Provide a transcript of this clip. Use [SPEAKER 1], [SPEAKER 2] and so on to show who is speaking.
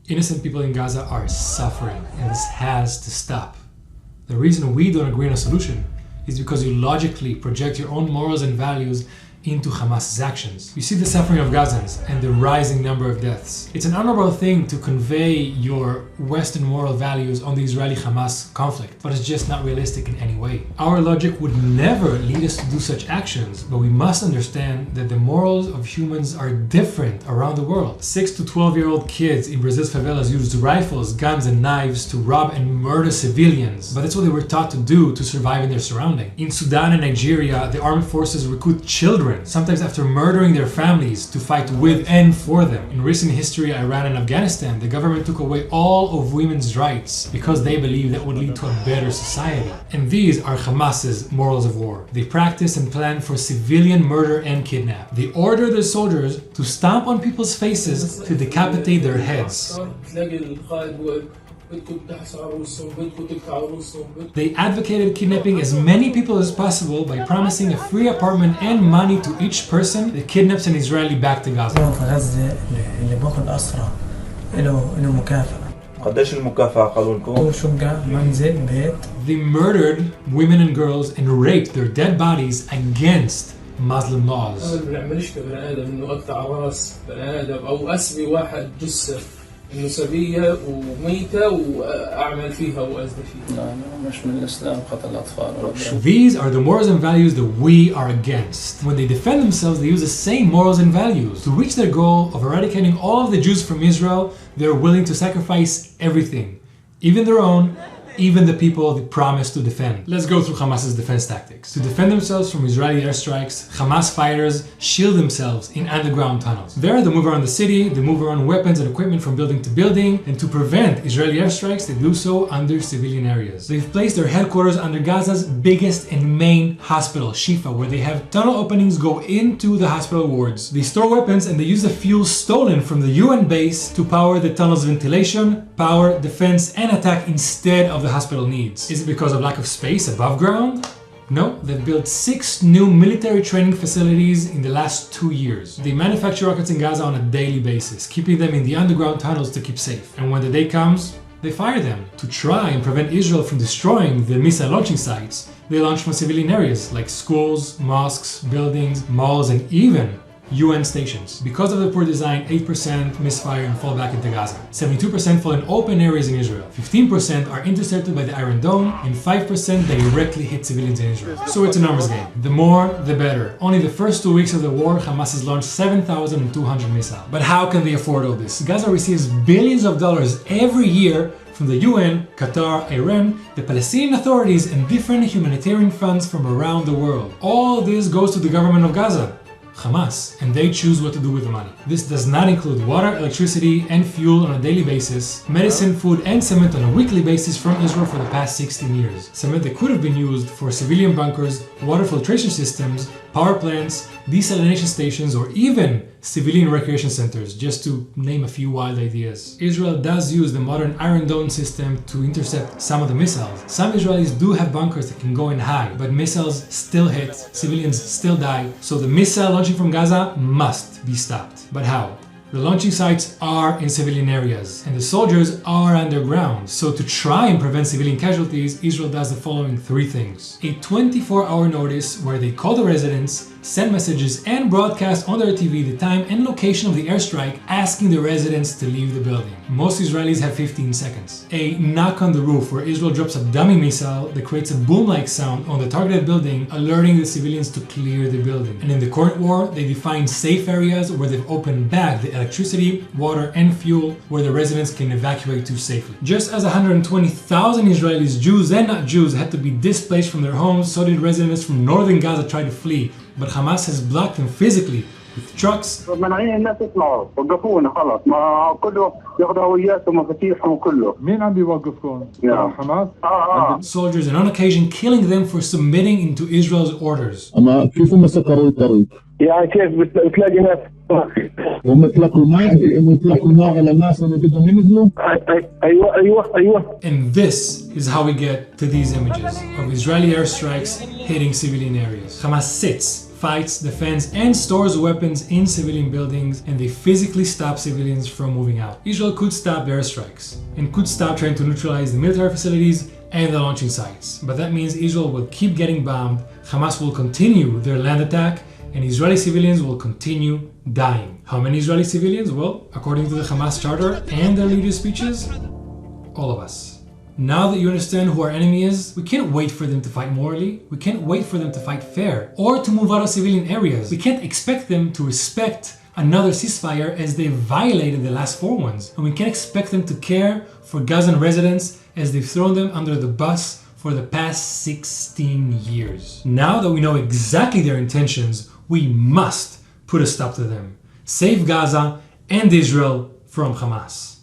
[SPEAKER 1] Innocent people in Gaza are suffering, and this has to stop. The reason we don't agree on a solution is because you logically project your own morals and values into Hamas's actions. You see the suffering of Gazans and the rising number of deaths. It's an honorable thing to convey your Western moral values on the Israeli-Hamas conflict, but it's just not realistic in any way. Our logic would never lead us to do such actions, but we must understand that the morals of humans are different around the world. 6 to 12-year-old kids in Brazil's favelas used rifles, guns, and knives to rob and murder civilians, but that's what they were taught to do to survive in their surrounding. In Sudan and Nigeria, the armed forces recruit children, sometimes after murdering their families, to fight with and for them. In recent history, Iran and Afghanistan, the government took away all of women's rights because they believed that would lead to a better society. And these are Hamas's morals of war. They practice and plan for civilian murder and kidnap. They order their soldiers to stomp on people's faces to decapitate their heads. They advocated kidnapping as many people as possible by promising a free apartment and money to each person that kidnaps an Israeli back to Gaza. They murdered women and girls and raped their dead bodies against Muslim laws.
[SPEAKER 2] These are
[SPEAKER 1] the morals and values that we are against. When they defend themselves, they use the same morals and values. To reach their goal of eradicating all of the Jews from Israel, they're willing to sacrifice everything, even their own, even the people they promised to defend. Let's go through Hamas's defense tactics. To defend themselves from Israeli airstrikes, Hamas fighters shield themselves in underground tunnels. There, they move around the city, they move around weapons and equipment from building to building, and to prevent Israeli airstrikes, they do so under civilian areas. They've placed their headquarters under Gaza's biggest and main hospital, Shifa, where they have tunnel openings go into the hospital wards. They store weapons and they use the fuel stolen from the UN base to power the tunnel's ventilation, power, defense, and attack instead of the hospital needs. Is it because of lack of space above ground? No, they've built 6 new military training facilities in the last 2 years. They manufacture rockets in Gaza on a daily basis, keeping them in the underground tunnels to keep safe. And when the day comes, they fire them. To try and prevent Israel from destroying the missile launching sites, they launch from civilian areas like schools, mosques, buildings, malls, and even UN stations. Because of the poor design, 8% misfire and fall back into Gaza. 72% fall in open areas in Israel. 15% are intercepted by the Iron Dome, and 5% directly hit civilians in Israel. So it's a numbers game. The more, the better. Only the first 2 weeks of the war, Hamas has launched 7,200 missiles. But how can they afford all this? Gaza receives billions of dollars every year from the UN, Qatar, Iran, the Palestinian authorities, and different humanitarian funds from around the world. All this goes to the government of Gaza, Hamas, and they choose what to do with the money. This does not include water, electricity, and fuel on a daily basis, medicine, food, and cement on a weekly basis from Israel for the past 16 years. Cement that could have been used for civilian bunkers, water filtration systems, power plants, desalination stations, or even civilian recreation centers, just to name a few wild ideas. Israel does use the modern Iron Dome system to intercept some of the missiles. Some Israelis do have bunkers that can go in high, but missiles still hit, civilians still die, so the missile launching from Gaza must be stopped. But how? The launching sites are in civilian areas, and the soldiers are underground. So to try and prevent civilian casualties, Israel does the following 3 things. A 24-hour notice where they call the residents, send messages, and broadcast on their TV the time and location of the airstrike, asking the residents to leave the building. Most Israelis have 15 seconds. A knock on the roof where Israel drops a dummy missile that creates a boom-like sound on the targeted building, alerting the civilians to clear the building. And in the current war, they define safe areas where they've opened back the electricity, water, and fuel where the residents can evacuate to safely. Just as 120,000 Israelis, Jews and not Jews, had to be displaced from their homes, so did residents from northern Gaza try to flee. But Hamas has blocked them physically with trucks. Soldiers, and on occasion killing them for submitting into Israel's orders. And this is how we get to these images of Israeli airstrikes hitting civilian areas. Hamas sits fights, defends, and stores weapons in civilian buildings, and they physically stop civilians from moving out. Israel could stop the airstrikes and could stop trying to neutralize the military facilities and the launching sites. But that means Israel will keep getting bombed, Hamas will continue their land attack, and Israeli civilians will continue dying. How many Israeli civilians? Well, according to the Hamas charter and their leaders' speeches, all of us. Now that you understand who our enemy is, we can't wait for them to fight morally, we can't wait for them to fight fair, or to move out of civilian areas. We can't expect them to respect another ceasefire as they violated the last 4 ones. And we can't expect them to care for Gazan residents as they've thrown them under the bus for the past 16 years. Now that we know exactly their intentions, we must put a stop to them. Save Gaza and Israel from Hamas.